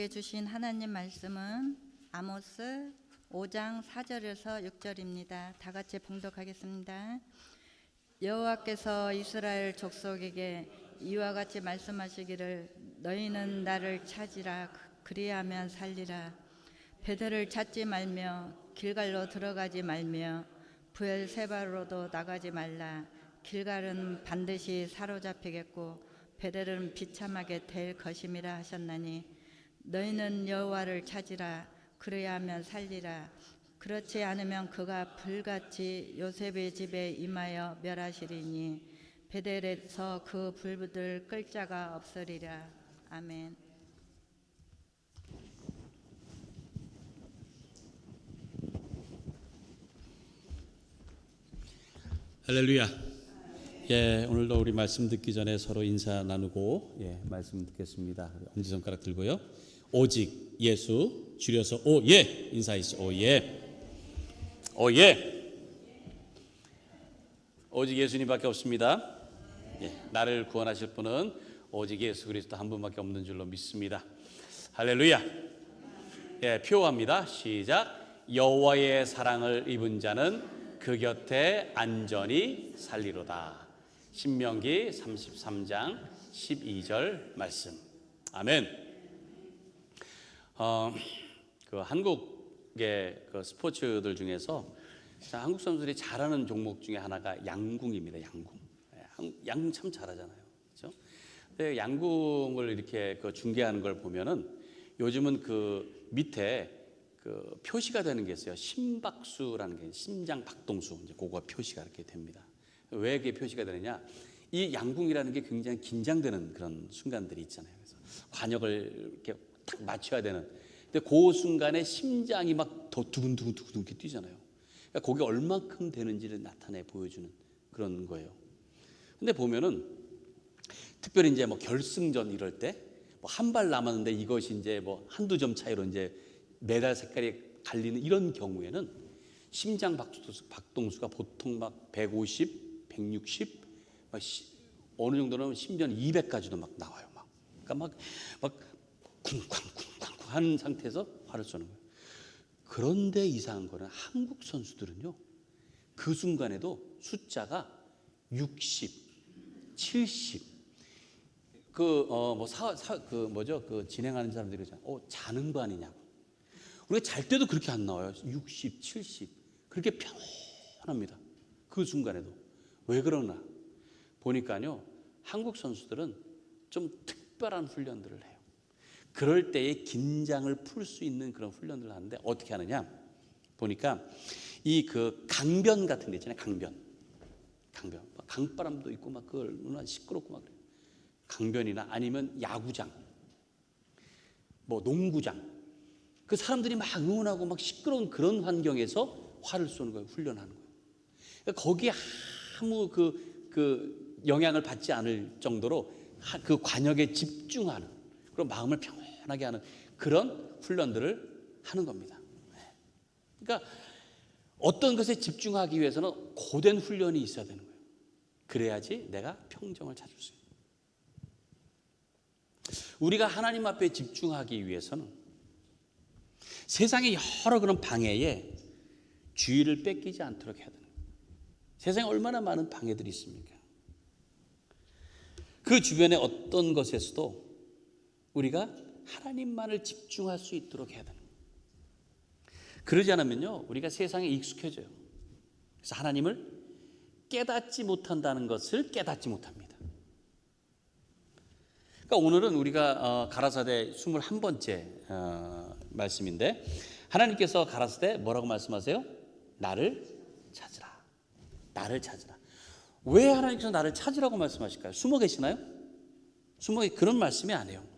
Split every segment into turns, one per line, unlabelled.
우리에게 주신 하나님 말씀은 아모스 5장 4절에서 6절입니다. 다 같이 봉독하겠습니다. 여호와께서 이스라엘 족속에게 이와 같이 말씀하시기를 너희는 나를 찾으라 그리하면 살리라. 베델을 찾지 말며 길갈로 들어가지 말며 브엘세바로도 나가지 말라. 길갈은 반드시 사로잡히겠고 베델은 비참하게 될 것임이라 하셨나니 너희는 여호와를 찾으라 그래야하면 살리라. 그렇지 않으면 그가 불같이 요셉의 집에 임하여 멸하시리니 베델에서 그 불을 끌 자가 없으리라. 아멘.
할렐루야. 오늘도 우리 말씀 듣기 전에 서로 인사 나누고 말씀 듣겠습니다. 엄지손가락 들고요. 오직 예수 줄여서 오예 인사하시죠. 오예. 오예. 오직 예수님밖에 없습니다. 나를 구원하실 분은 오직 예수 그리스도 한 분밖에 없는 줄로 믿습니다. 할렐루야. 표합니다. 시작. 여호와의 사랑을 입은 자는 그 곁에 안전히 살리로다. 신명기 33장 12절 말씀. 아멘. 그 한국의 그 스포츠들 중에서 한국 선수들이 잘하는 종목 중에 하나가 양궁입니다. 양궁 참 잘하잖아요. 그렇죠? 근데 양궁을 이렇게 그 중계하는 걸 보면은 요즘은 그 밑에 그 표시가 되는 게 있어요. 심박수라는 게 심장 박동수 이제 그거 표시가 이렇게 됩니다. 왜 그게 표시가 되느냐? 이 양궁이라는 게 굉장히 긴장되는 그런 순간들이 있잖아요. 그래서 관역을 이렇게 딱 맞춰야 되는. 근데 그 순간에 심장이 막 더 두근두근 이렇게 뛰잖아요. 그러니까 그게 얼만큼 되는지를 나타내 보여주는 그런 거예요. 근데 보면은 특별히 이제 뭐 결승전 이럴 때 뭐 한 발 남았는데 이것이 이제 뭐 한두 점 차이로 이제 메달 색깔이 갈리는 이런 경우에는 심장 박동수가 보통 막 150, 160, 막 어느 정도는 심지어는 200까지도 막 나와요. 그러니까 막 쿵쾅쿵쾅쿵 하는 상태에서 활을 쏘는 거예요. 그런데 이상한 거는 한국 선수들은요, 그 순간에도 숫자가 60, 70, 진행하는 사람들이 그러잖아요. 자는 거 아니냐고. 우리가 잘 때도 그렇게 안 나와요. 60, 70. 그렇게 편합니다. 그 순간에도. 왜 그러나? 보니까요, 한국 선수들은 좀 특별한 훈련들을 해요. 그럴 때에 긴장을 풀 수 있는 그런 훈련들을 하는데 어떻게 하느냐? 보니까 이 그 강변 같은 데 있잖아요. 강변. 강바람도 있고 막 그걸 얼마나 시끄럽고 막 그래요. 강변이나 아니면 야구장, 뭐 농구장. 그 사람들이 막 응원하고 막 시끄러운 그런 환경에서 활을 쏘는 거예요. 훈련하는 거예요. 그러니까 거기에 아무 그 영향을 받지 않을 정도로 그 관역에 집중하는, 그런 마음을 평안하게 하는 그런 훈련들을 하는 겁니다. 그러니까 어떤 것에 집중하기 위해서는 고된 훈련이 있어야 되는 거예요. 그래야지 내가 평정을 찾을 수 있어요. 우리가 하나님 앞에 집중하기 위해서는 세상의 여러 그런 방해에 주의를 뺏기지 않도록 해야 되는 거예요. 세상에 얼마나 많은 방해들이 있습니까? 그 주변의 어떤 것에서도 우리가 하나님만을 집중할 수 있도록 해야 되는 거예요. 그러지 않으면요, 우리가 세상에 익숙해져요. 그래서 하나님을 깨닫지 못한다는 것을 깨닫지 못합니다. 그러니까 오늘은 우리가 가라사대 21번째 말씀인데, 하나님께서 가라사대 뭐라고 말씀하세요? 나를 찾으라. 나를 찾으라. 왜 하나님께서 나를 찾으라고 말씀하실까요? 숨어 계시나요? 그런 말씀이 아니에요.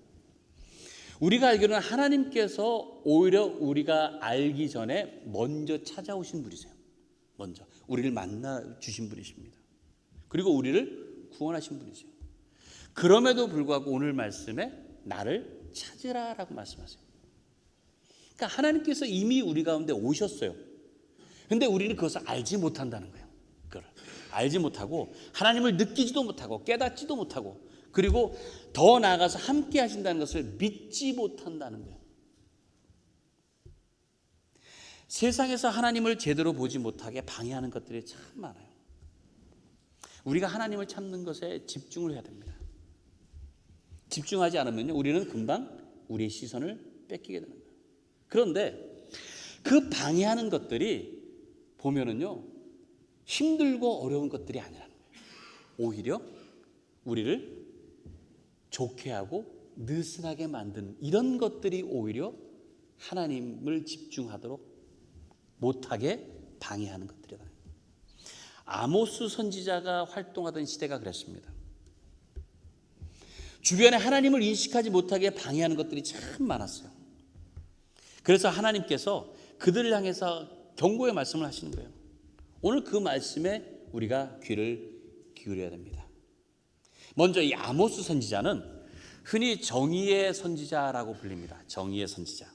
우리가 알기로는 하나님께서 오히려 우리가 알기 전에 먼저 찾아오신 분이세요. 먼저 우리를 만나 주신 분이십니다. 그리고 우리를 구원하신 분이세요. 그럼에도 불구하고 오늘 말씀에 나를 찾으라라고 말씀하세요. 그러니까 하나님께서 이미 우리 가운데 오셨어요. 그런데 우리는 그것을 알지 못한다는 거예요. 그걸 알지 못하고 하나님을 느끼지도 못하고 깨닫지도 못하고 그리고 더 나아가서 함께 하신다는 것을 믿지 못한다는 거예요. 세상에서 하나님을 제대로 보지 못하게 방해하는 것들이 참 많아요. 우리가 하나님을 찾는 것에 집중을 해야 됩니다. 집중하지 않으면요, 우리는 금방 우리의 시선을 뺏기게 되는 거예요. 그런데 그 방해하는 것들이 보면은요, 힘들고 어려운 것들이 아니라는 거예요. 오히려 우리를 좋게 하고 느슨하게 만드는 이런 것들이 오히려 하나님을 집중하도록 못하게 방해하는 것들이다. 아모스 선지자가 활동하던 시대가 그랬습니다. 주변에 하나님을 인식하지 못하게 방해하는 것들이 참 많았어요. 그래서 하나님께서 그들을 향해서 경고의 말씀을 하시는 거예요. 오늘 그 말씀에 우리가 귀를 기울여야 됩니다. 먼저 이 아모스 선지자는 흔히 정의의 선지자라고 불립니다. 정의의 선지자.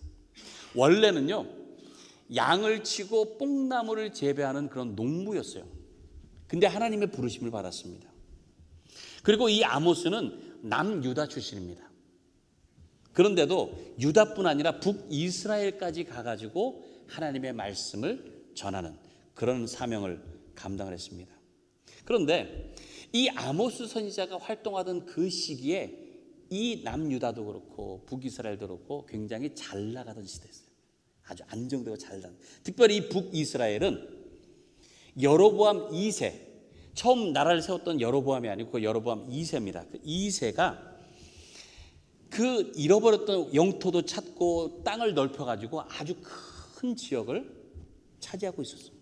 원래는요, 양을 치고 뽕나무를 재배하는 그런 농부였어요. 근데 하나님의 부르심을 받았습니다. 그리고 이 아모스는 남유다 출신입니다. 그런데도 유다뿐 아니라 북이스라엘까지 가가지고 하나님의 말씀을 전하는 그런 사명을 감당을 했습니다. 그런데 이 아모스 선지자가 활동하던 그 시기에 이 남유다도 그렇고 북이스라엘도 그렇고 굉장히 잘 나가던 시대였어요. 아주 안정되고 잘 나가던. 특별히 이 북이스라엘은 여로보암 2세, 처음 나라를 세웠던 여로보암이 아니고 그 여로보암 2세입니다. 그 2세가 그 잃어버렸던 영토도 찾고 땅을 넓혀가지고 아주 큰 지역을 차지하고 있었어요.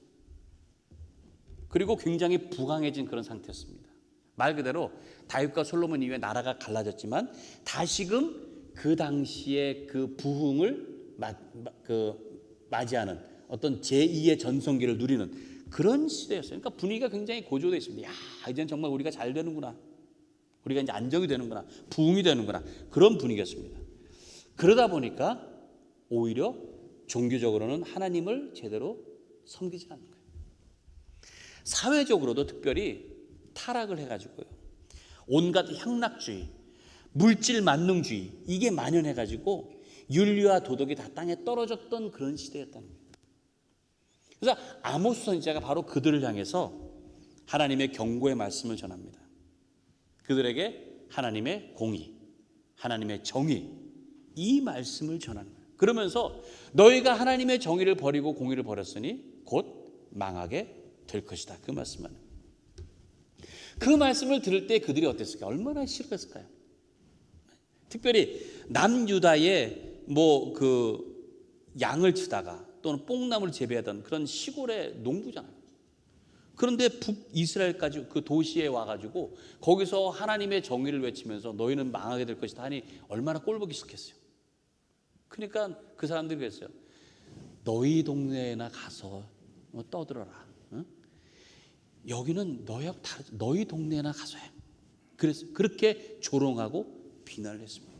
그리고 굉장히 부강해진 그런 상태였습니다. 말 그대로 다윗과 솔로몬 이후에 나라가 갈라졌지만 다시금 그 당시의 그 부흥을 맞이하는 어떤 제2의 전성기를 누리는 그런 시대였어요. 그러니까 분위기가 굉장히 고조되어 있습니다. 야, 이제는 정말 우리가 잘 되는구나. 우리가 이제 안정이 되는구나. 부흥이 되는구나. 그런 분위기였습니다. 그러다 보니까 오히려 종교적으로는 하나님을 제대로 섬기지 않는 거예요. 사회적으로도 특별히 타락을 해가지고요. 온갖 향락주의, 물질 만능주의 이게 만연해가지고 윤리와 도덕이 다 땅에 떨어졌던 그런 시대였다는 거예요. 그래서 아모스 선지자가 바로 그들을 향해서 하나님의 경고의 말씀을 전합니다. 그들에게 하나님의 공의, 하나님의 정의 이 말씀을 전하는 거예요. 그러면서 너희가 하나님의 정의를 버리고 공의를 버렸으니 곧 망하게 될 것이다. 그 말씀은. 그 말씀을 들을 때 그들이 어땠을까? 얼마나 싫었을까요? 특별히 남유다의 양을 치다가 또는 뽕나무를 재배하던 그런 시골의 농부잖아요. 그런데 북이스라엘까지 그 도시에 와가지고 거기서 하나님의 정의를 외치면서 너희는 망하게 될 것이다 하니 얼마나 꼴보기 싫겠어요. 그러니까 그 사람들이 그랬어요. 너희 동네나 가서 떠들어라. 응? 여기는 너희 동네나 가서 해. 그래서 그렇게 조롱하고 비난을 했습니다.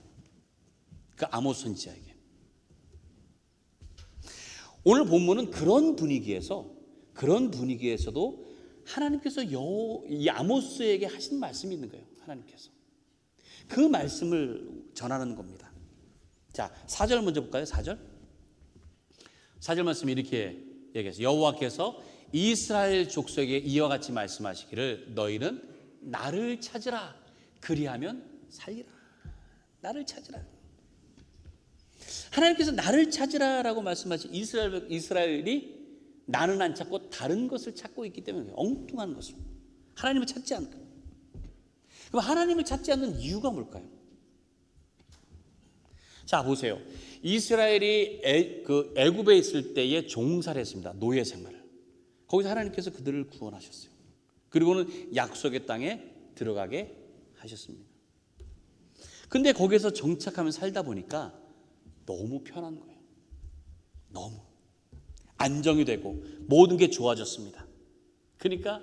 그 아모스 선지자에게. 오늘 본문은 그런 분위기에서도 하나님께서 이 아모스에게 하신 말씀이 있는 거예요. 하나님께서 그 말씀을 전하는 겁니다. 자, 4절 먼저 볼까요? 4절 말씀이 이렇게 얘기했어요. 여호와께서 이스라엘 족속에게 이와 같이 말씀하시기를 너희는 나를 찾으라 그리하면 살리라. 나를 찾으라. 하나님께서 나를 찾으라라고 말씀하신 이스라엘이 나는 안 찾고 다른 것을 찾고 있기 때문에 엉뚱한 것을 하나님을 찾지 않고. 그럼 하나님을 찾지 않는 이유가 뭘까요? 자, 보세요. 이스라엘이 애굽에 있을 때에 종살이 했습니다. 노예 생활을. 거기서 하나님께서 그들을 구원하셨어요. 그리고는 약속의 땅에 들어가게 하셨습니다. 근데 거기서 정착하면 살다 보니까 너무 편한 거예요. 너무 안정이 되고 모든 게 좋아졌습니다. 그러니까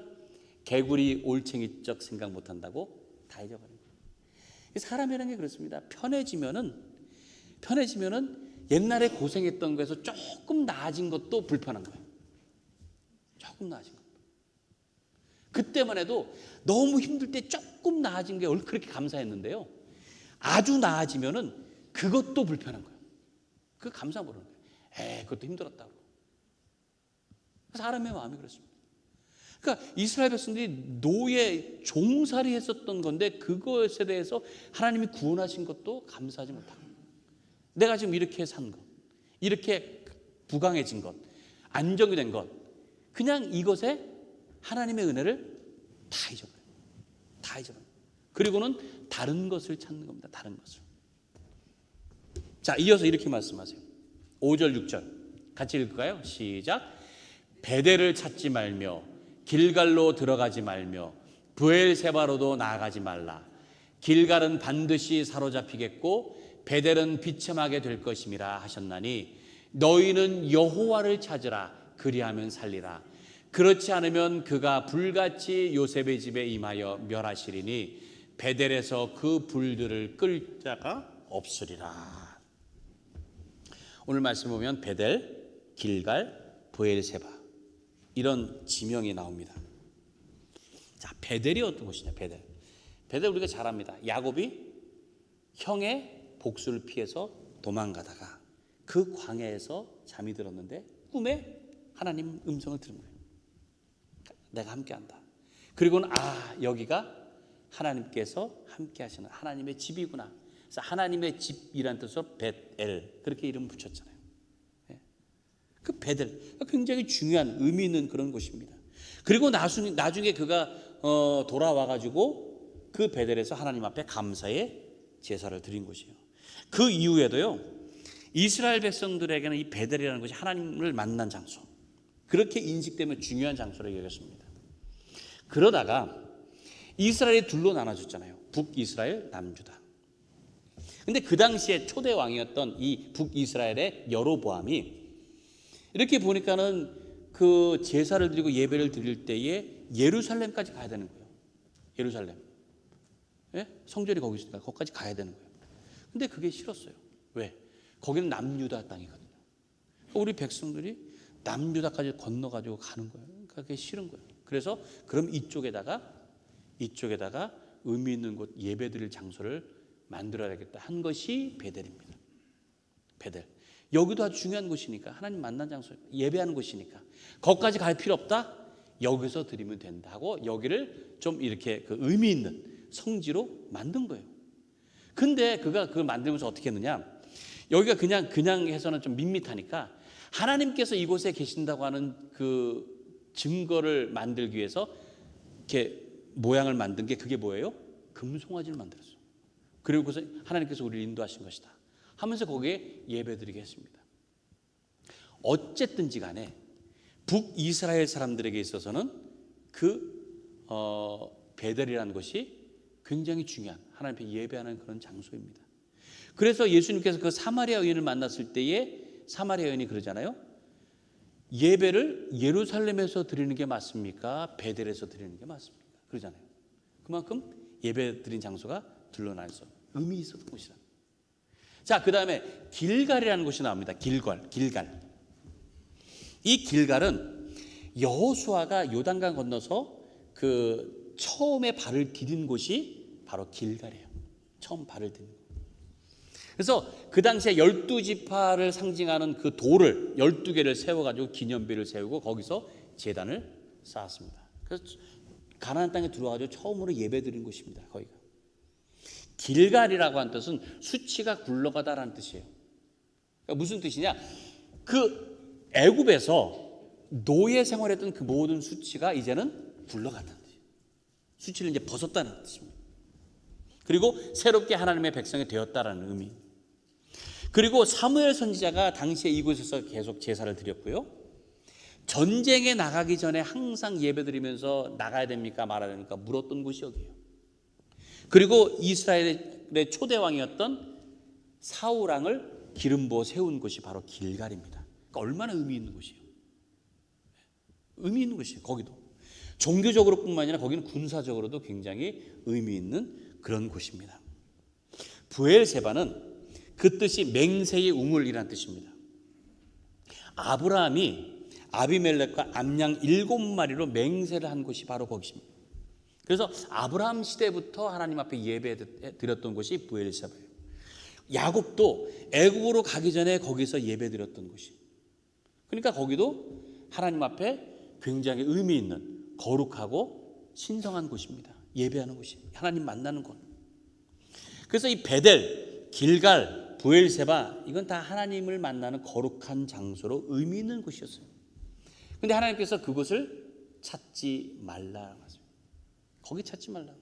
개구리 올챙이적 생각 못한다고 다 잊어버린 거예요. 사람이라는 게 그렇습니다. 편해지면은 옛날에 고생했던 거에서 조금 나아진 것도 불편한 거예요. 조금 나아진 것도. 그때만 해도 너무 힘들 때 조금 나아진 게 그렇게 감사했는데요. 아주 나아지면은 그것도 불편한 거예요. 그 감사 모르는 거예요. 그것도 힘들었다고. 사람의 마음이 그렇습니다. 그러니까 이스라엘 백성들이 노예 종살이 했었던 건데 그것에 대해서 하나님이 구원하신 것도 감사하지 못하고, 내가 지금 이렇게 산 것, 이렇게 부강해진 것, 안정이 된 것, 그냥 이것에 하나님의 은혜를 다 잊어버려요. 다 잊어버려요. 그리고는 다른 것을 찾는 겁니다. 다른 것을. 자, 이어서 이렇게 말씀하세요. 5절 6절 같이 읽을까요? 시작. 베델을 찾지 말며 길갈로 들어가지 말며 브엘세바로도 나아가지 말라. 길갈은 반드시 사로잡히겠고 베델은 비참하게 될 것임이라 하셨나니 너희는 여호와를 찾으라. 그리하면 살리라. 그렇지 않으면 그가 불같이 요셉의 집에 임하여 멸하시리니 베델에서 그 불들을 끌 자가 없으리라. 오늘 말씀 보면 베델, 길갈, 브엘세바 이런 지명이 나옵니다. 자, 베델이 어떤 곳이냐? 베델 우리가 잘 압니다. 야곱이 형의 복수를 피해서 도망가다가 그 광야에서 잠이 들었는데 꿈에 하나님 음성을 들은 거예요. 내가 함께한다. 그리고는 여기가 하나님께서 함께 하시는 하나님의 집이구나. 그래서 하나님의 집이란 뜻으로 벳엘 그렇게 이름 붙였잖아요. 그 베델 굉장히 중요한 의미 있는 그런 곳입니다. 그리고 나중에 그가 돌아와가지고 그 베델에서 하나님 앞에 감사의 제사를 드린 곳이에요. 그 이후에도요, 이스라엘 백성들에게는 이 베델이라는 것이 하나님을 만난 장소, 그렇게 인식되면 중요한 장소로 여겼습니다. 그러다가 이스라엘이 둘로 나눠졌잖아요. 북이스라엘, 남유다. 근데 그 당시에 초대 왕이었던 이 북이스라엘의 여로보암이 이렇게 보니까는 그 제사를 드리고 예배를 드릴 때에 예루살렘까지 가야 되는 거예요. 예루살렘. 성전이 거기 있으니까 거기까지 가야 되는 거예요. 근데 그게 싫었어요. 왜? 거기는 남유다 땅이거든요. 우리 백성들이 남유다까지 건너가지고 가는 거예요. 그러니까 그게 싫은 거예요. 그래서 그럼 이쪽에다가 의미 있는 곳 예배 드릴 장소를 만들어야겠다 한 것이 베델입니다. 베델. 여기도 아주 중요한 곳이니까, 하나님 만난 장소, 예배하는 곳이니까 거기까지 갈 필요 없다. 여기서 드리면 된다 하고 여기를 좀 이렇게 그 의미 있는 성지로 만든 거예요. 근데 그가 그걸 만들면서 어떻게 했느냐? 여기가 그냥 해서는 좀 밋밋하니까 하나님께서 이곳에 계신다고 하는 그 증거를 만들기 위해서 이렇게 모양을 만든 게 그게 뭐예요? 금송아지를 만들었어요. 그리고 그래서 하나님께서 우리를 인도하신 것이다 하면서 거기에 예배드리게 했습니다. 어쨌든지 간에 북이스라엘 사람들에게 있어서는 그 베델이라는 것이 굉장히 중요한 하나님 앞에 예배하는 그런 장소입니다. 그래서 예수님께서 그 사마리아 여인을 만났을 때에 사마리아 여인이 그러잖아요. 예배를 예루살렘에서 드리는 게 맞습니까? 베델에서 드리는 게 맞습니까? 그러잖아요. 그만큼 예배 드린 장소가 둘러나서 의미 있었던 곳이다. 자, 그 다음에 길갈이라는 곳이 나옵니다. 길갈. 이 길갈은 여호수아가 요단강 건너서 그 처음에 발을 디딘 곳이 바로 길갈이에요. 처음 발을 디딘 곳. 그래서 그 당시에 12지파를 상징하는 그 돌을 12개를 세워가지고 기념비를 세우고 거기서 제단을 쌓았습니다. 그래서 가나안 땅에 들어와가지고 처음으로 예배드린 곳입니다. 거기가. 길갈이라고 한 뜻은 수치가 굴러가다라는 뜻이에요. 그러니까 무슨 뜻이냐? 그 애굽에서 노예 생활했던 그 모든 수치가 이제는 굴러갔다는 뜻이에요. 수치를 이제 벗었다는 뜻입니다. 그리고 새롭게 하나님의 백성이 되었다라는 의미. 그리고 사무엘 선지자가 당시에 이곳에서 계속 제사를 드렸고요. 전쟁에 나가기 전에 항상 예배드리면서 나가야 됩니까 말아야 됩니까 물었던 곳이 여기예요. 그리고 이스라엘의 초대 왕이었던 사울 왕을 기름 부어 세운 곳이 바로 길갈입니다. 그러니까 얼마나 의미 있는 곳이에요. 의미 있는 곳이에요. 거기도 종교적으로뿐만 아니라 거기는 군사적으로도 굉장히 의미 있는 그런 곳입니다. 브엘세바는 그 뜻이 맹세의 우물이라는 뜻입니다. 아브라함이 아비멜렉과 암양 7마리로 맹세를 한 곳이 바로 거기입니다. 그래서 아브라함 시대부터 하나님 앞에 예배 드렸던 곳이 브엘세바예요. 야곱도 애굽으로 가기 전에 거기서 예배 드렸던 곳이에요. 그러니까 거기도 하나님 앞에 굉장히 의미 있는 거룩하고 신성한 곳입니다. 예배하는 곳이, 하나님 만나는 곳. 그래서 이 베델, 길갈, 브엘세바 이건 다 하나님을 만나는 거룩한 장소로 의미 있는 곳이었어요. 그런데 하나님께서 그곳을 찾지 말라 하셨어요. 거기 찾지 말라.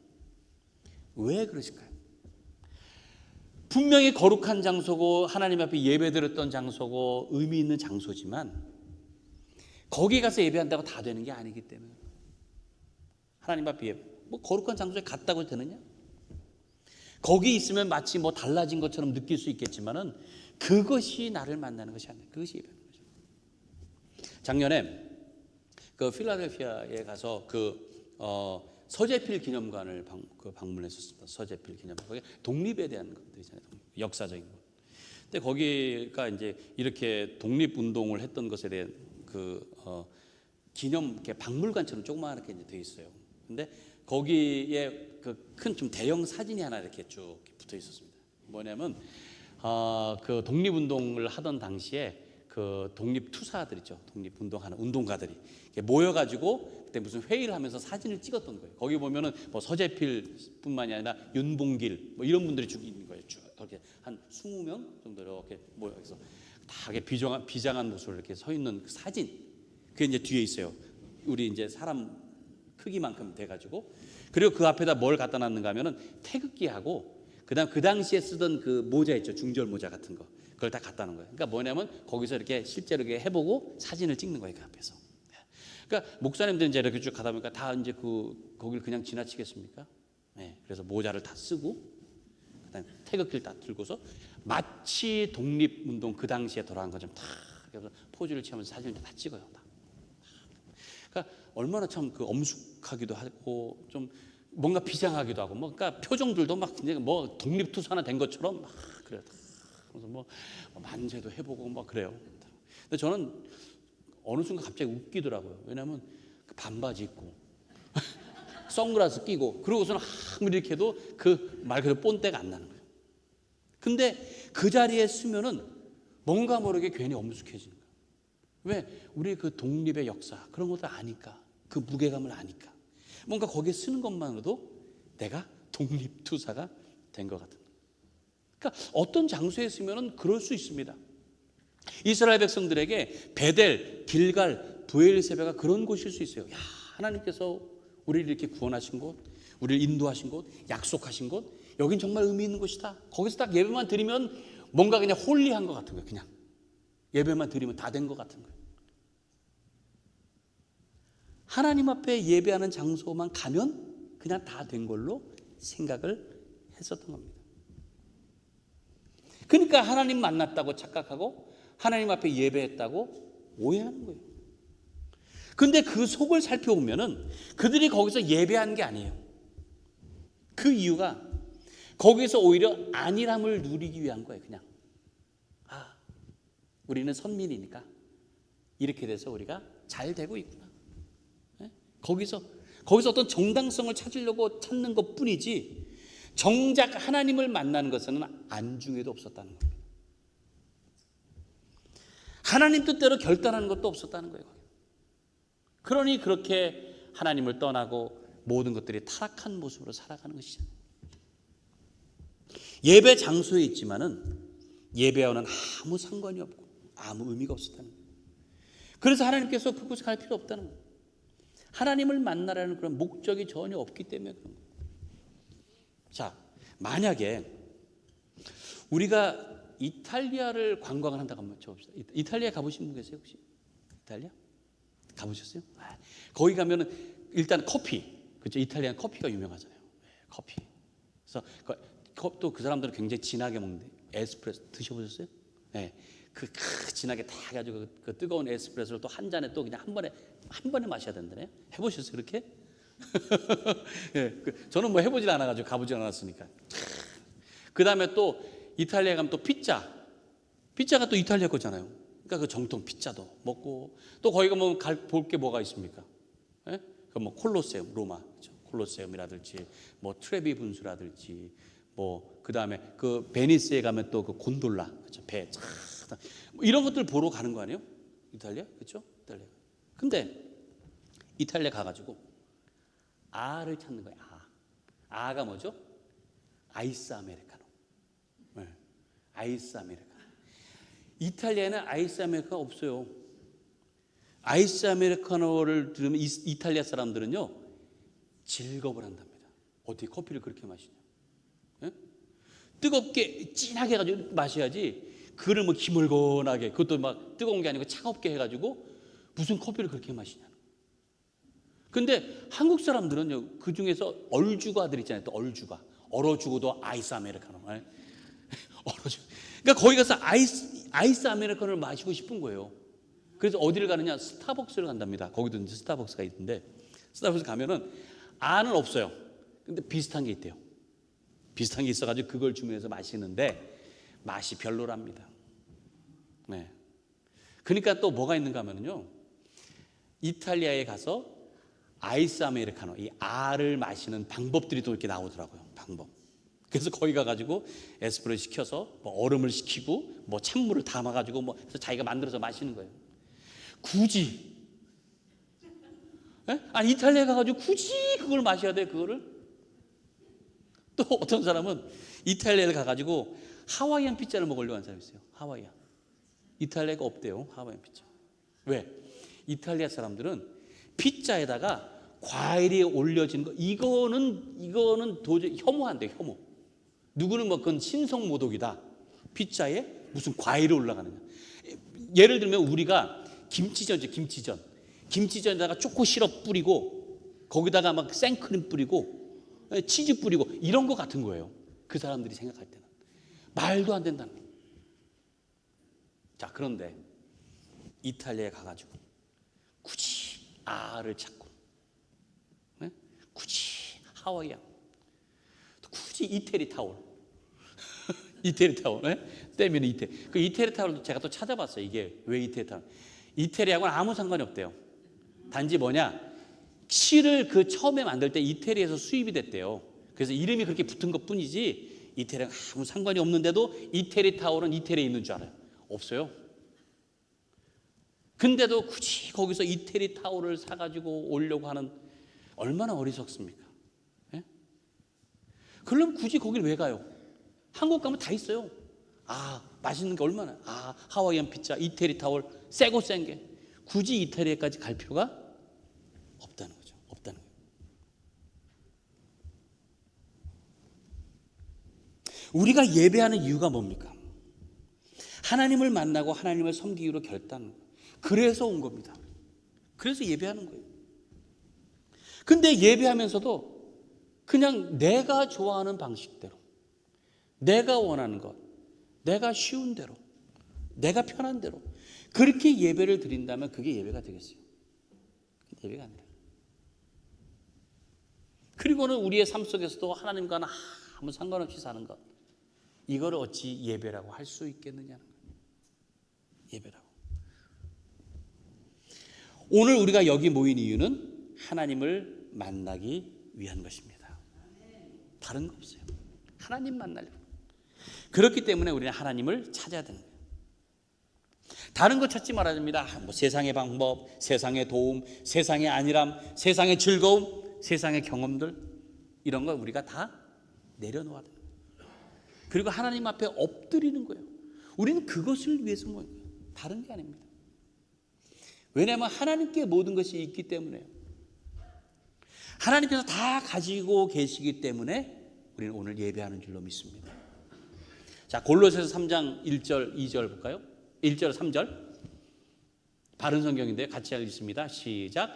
왜 그러실까요? 분명히 거룩한 장소고 하나님 앞에 예배드렸던 장소고 의미 있는 장소지만 거기 가서 예배한다고 다 되는 게 아니기 때문에 하나님 앞에 예배, 뭐 거룩한 장소에 갔다고 되느냐? 거기 있으면 마치 뭐 달라진 것처럼 느낄 수 있겠지만은 그것이 나를 만나는 것이 아니에요. 그것이 예배하는 거죠. 작년에 그 필라델피아에 가서 서재필 기념관을 방문했었습니다. 서재필 기념관. 거기 독립에 대한 것들이잖아요. 역사적인 것. 근데 거기가 이제 이렇게 독립 운동을 했던 것에 대한 기념 이렇게 박물관처럼 조그맣게 이제 돼 있어요. 근데 거기에 그 큰 좀 대형 사진이 하나 이렇게 쭉 붙어 있었습니다. 뭐냐면 그 독립 운동을 하던 당시에 그 독립 투사들 있죠. 독립 운동하는 운동가들이 모여가지고 그때 무슨 회의를 하면서 사진을 찍었던 거예요. 거기 보면은 뭐 서재필뿐만이 아니라 윤봉길 뭐 이런 분들이 쭉 있는 거예요. 쭉 이렇게 한 20명 정도 이렇게 모여서 다 비장한 모습으로 이렇게 서 있는 그 사진. 그게 이제 뒤에 있어요. 우리 이제 사람 크기만큼 돼가지고 그리고 그 앞에다 뭘 갖다 놨는가 하면은 태극기하고 그다음 그 당시에 쓰던 그 모자 있죠. 중절 모자 같은 거. 그걸 다 갖다 놓은 거예요. 그러니까 뭐냐면 거기서 이렇게 실제로 이렇게 해보고 사진을 찍는 거예요. 그 앞에서. 그러니까 목사님들 이제 이렇게 쭉 가다 보니까 다 이제 거기를 그냥 지나치겠습니까? 네. 그래서 모자를 다 쓰고 그다음에 태극기를 다 들고서 마치 독립운동 그 당시에 돌아간 것처럼 다 그래서 포즈를 취하면서 사진을 다 찍어요. 다. 그러니까 얼마나 참 그 엄숙하기도 하고 좀 뭔가 비장하기도 하고 뭐 그러니까 표정들도 막 굉장히 뭐 독립투사나 된 것처럼 막 그래요. 그래서 뭐 만세도 해보고 막 그래요. 근데 저는 어느 순간 갑자기 웃기더라고요. 왜냐하면 그 반바지 입고 선글라스 끼고 그러고서는 아무리 이렇게 해도 그 말 그대로 본때가 안 나는 거예요. 근데 그 자리에 쓰면은 뭔가 모르게 괜히 엄숙해지는 거예요. 왜? 우리 그 독립의 역사 그런 것도 아니까 그 무게감을 아니까 뭔가 거기에 쓰는 것만으로도 내가 독립투사가 된 것 같은. 그러니까 어떤 장소에 있으면 그럴 수 있습니다. 이스라엘 백성들에게 베델, 길갈, 브엘세바가 그런 곳일 수 있어요. 야, 하나님께서 우리를 이렇게 구원하신 곳, 우리를 인도하신 곳, 약속하신 곳, 여긴 정말 의미 있는 곳이다. 거기서 딱 예배만 드리면 뭔가 그냥 홀리한 것 같은 거예요. 그냥 예배만 드리면 다 된 것 같은 거예요. 하나님 앞에 예배하는 장소만 가면 그냥 다 된 걸로 생각을 했었던 겁니다. 그러니까 하나님 만났다고 착각하고 하나님 앞에 예배했다고 오해하는 거예요. 근데 그 속을 살펴보면은 그들이 거기서 예배한 게 아니에요. 그 이유가 거기서 오히려 안일함을 누리기 위한 거예요. 그냥 우리는 선민이니까 이렇게 돼서 우리가 잘 되고 있구나. 네? 거기서 어떤 정당성을 찾는 것뿐이지 정작 하나님을 만나는 것은 안중에도 없었다는 겁니다. 하나님 뜻대로 결단하는 것도 없었다는 거예요. 그러니 그렇게 하나님을 떠나고 모든 것들이 타락한 모습으로 살아가는 것이잖아요. 예배 장소에 있지만은 예배와는 아무 상관이 없고 아무 의미가 없었다는 거예요. 그래서 하나님께서 그곳에 갈 필요 없다는 거예요. 하나님을 만나라는 그런 목적이 전혀 없기 때문에 그런 거예요. 자, 만약에 우리가 이탈리아를 관광을 한다고 한번 쳐봅시다. 이탈리아 가보신 분 계세요 혹시? 이탈리아? 가보셨어요? 거기 가면은 일단 커피, 그렇죠? 이탈리아는 커피가 유명하잖아요. 커피. 그래서 또 그 사람들은 굉장히 진하게 먹는데 에스프레소 드셔보셨어요? 네. 그 진하게 다 해가지고 그 뜨거운 에스프레소를 또 한 잔에 또 그냥 한 번에 마셔야 된다네. 해보셨어요 그렇게? 네, 저는 뭐 해보질 않아가지고 가보질 않았으니까. 그 다음에 또 이탈리아 가면 또 피자가 또 이탈리아 거잖아요. 그러니까 그 정통 피자도 먹고, 또 거기 가면 볼 게 뭐가 있습니까? 예? 그 뭐 콜로세움, 로마 그렇죠? 콜로세움이라든지 뭐 트레비 분수라든지 뭐 그다음에 그 베니스에 가면 또 그 곤돌라 그렇죠? 배 뭐 이런 것들 보러 가는 거 아니에요? 이탈리아 그렇죠? 이탈리아. 근데 이탈리아 가가지고 아를 찾는 거예요. 아가 뭐죠? 아이스 아메리카노. 네. 아이스 아메리카노. 이탈리아에는 아이스 아메리카노 없어요. 아이스 아메리카노를 들으면 이탈리아 사람들은요 즐겁을 한답니다. 어떻게 커피를 그렇게 마시냐? 네? 뜨겁게 진하게 해가지고 마셔야지. 그를 뭐 기물건하게, 그것도 막 뜨거운 게 아니고 차갑게 해가지고 무슨 커피를 그렇게 마시냐? 근데 한국 사람들은요 그 중에서 얼죽아들 있잖아요. 또 얼죽아, 얼어죽어도 아이스 아메리카노. 얼어죽. 그러니까 거기 가서 아이스 아메리카노를 마시고 싶은 거예요. 그래서 어디를 가느냐? 스타벅스를 간답니다. 거기도 이제 스타벅스가 있는데 스타벅스 가면은 아는 없어요. 근데 비슷한 게 있대요. 비슷한 게 있어가지고 그걸 주문해서 마시는데 맛이 별로랍니다. 네. 그러니까 또 뭐가 있는가 하면요, 이탈리아에 가서 아이스 아메리카노, 이 아를 마시는 방법들이 또 이렇게 나오더라고요. 방법. 그래서 거기 가가지고 에스프레소 시켜서 뭐 얼음을 시키고 뭐 찬물을 담아가지고 뭐 해서 자기가 만들어서 마시는 거예요. 굳이, 네? 아니 이탈리아 가가지고 굳이 그걸 마셔야 돼, 그거를? 또 어떤 사람은 이탈리아에 가가지고 하와이안 피자를 먹으려고 하는 사람이 있어요. 하와이안. 이탈리아가 없대요, 하와이안 피자. 왜? 이탈리아 사람들은 피자에다가 과일이 올려진 거, 이거는 도저히 혐오한대요, 혐오. 누구는 뭐 그건 신성 모독이다. 피자에 무슨 과일이 올라가느냐. 예를 들면 우리가 김치전이죠, 김치전. 김치전에다가 초코 시럽 뿌리고 거기다가 막 생크림 뿌리고 치즈 뿌리고 이런 거 같은 거예요. 그 사람들이 생각할 때는 말도 안 된다는 거예요. 자, 그런데 이탈리아에 가가지고 굳이 아를 찾고, 네? 굳이 하와이안, 또 굳이 이태리 타올, 이태리 타올, 네? 때문에 이태리. 그 이태리 타올도 제가 또 찾아봤어요. 이게 왜 이태리 타올? 이태리하고는 아무 상관이 없대요. 단지 뭐냐? 실을 그 처음에 만들 때 이태리에서 수입이 됐대요. 그래서 이름이 그렇게 붙은 것 뿐이지 이태리랑 아무 상관이 없는데도 이태리 타올은 이태리에 있는 줄 알아요. 없어요. 근데도 굳이 거기서 이태리 타올을 사가지고 오려고 하는, 얼마나 어리석습니까? 예? 그럼 굳이 거기를 왜 가요? 한국 가면 다 있어요. 맛있는 게 얼마나, 하와이안 피자, 이태리 타올, 세고 센 게. 굳이 이태리에까지 갈 필요가 없다는 거죠. 없다는 거예요. 우리가 예배하는 이유가 뭡니까? 하나님을 만나고 하나님을 섬기기로 결단한 거예요. 그래서 온 겁니다. 그래서 예배하는 거예요. 근데 예배하면서도 그냥 내가 좋아하는 방식대로, 내가 원하는 것, 내가 쉬운 대로, 내가 편한 대로 그렇게 예배를 드린다면 그게 예배가 되겠어요? 예배가 아니라. 그리고는 우리의 삶 속에서도 하나님과는 아무 상관없이 사는 것, 이걸 어찌 예배라고 할 수 있겠느냐는 거예요. 예배라고. 오늘 우리가 여기 모인 이유는 하나님을 만나기 위한 것입니다. 다른 거 없어요. 하나님 만나려고. 그렇기 때문에 우리는 하나님을 찾아야 되는 거예요. 다른 거 찾지 말아야 됩니다. 뭐 세상의 방법, 세상의 도움, 세상의 안일함, 세상의 즐거움, 세상의 경험들, 이런 걸 우리가 다 내려놓아야 돼요. 그리고 하나님 앞에 엎드리는 거예요. 우리는 그것을 위해서 모인 거예요. 다른 게 아닙니다. 왜냐하면 하나님께 모든 것이 있기 때문에요. 하나님께서 다 가지고 계시기 때문에 우리는 오늘 예배하는 줄로 믿습니다. 자, 골로새서 3장 1절 2절 볼까요? 1절 3절 바른 성경인데 같이 읽습니다. 시작.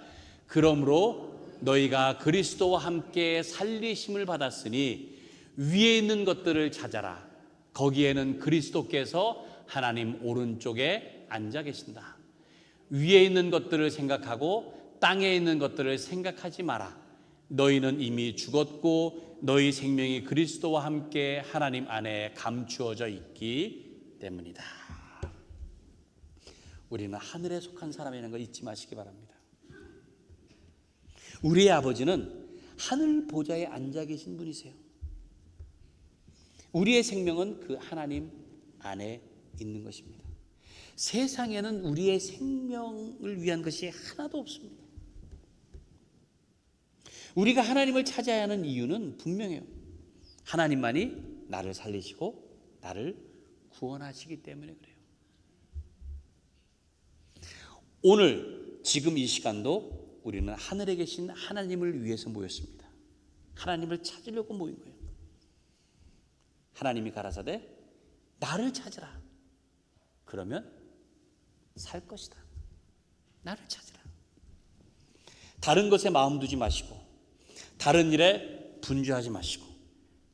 그러므로 너희가 그리스도와 함께 살리심을 받았으니 위에 있는 것들을 찾아라. 거기에는 그리스도께서 하나님 오른쪽에 앉아 계신다. 위에 있는 것들을 생각하고 땅에 있는 것들을 생각하지 마라. 너희는 이미 죽었고 너희 생명이 그리스도와 함께 하나님 안에 감추어져 있기 때문이다. 우리는 하늘에 속한 사람이라는 걸 잊지 마시기 바랍니다. 우리의 아버지는 하늘 보좌에 앉아 계신 분이세요. 우리의 생명은 그 하나님 안에 있는 것입니다. 세상에는 우리의 생명을 위한 것이 하나도 없습니다. 우리가 하나님을 찾아야 하는 이유는 분명해요. 하나님만이 나를 살리시고 나를 구원하시기 때문에 그래요. 오늘 지금 이 시간도 우리는 하늘에 계신 하나님을 위해서 모였습니다. 하나님을 찾으려고 모인 거예요. 하나님이 가라사대 나를 찾으라. 그러면 살 것이다. 나를 찾으라. 다른 것에 마음 두지 마시고, 다른 일에 분주하지 마시고,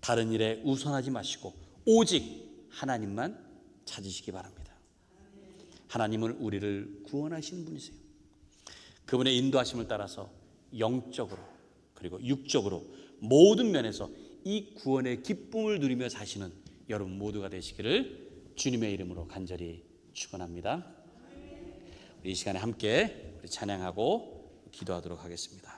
다른 일에 우선하지 마시고, 오직 하나님만 찾으시기 바랍니다. 하나님은 우리를 구원하시는 분이세요. 그분의 인도하심을 따라서 영적으로 그리고 육적으로 모든 면에서 이 구원의 기쁨을 누리며 사시는 여러분 모두가 되시기를 주님의 이름으로 간절히 축원합니다. 우리 이 시간에 함께 찬양하고 기도하도록 하겠습니다.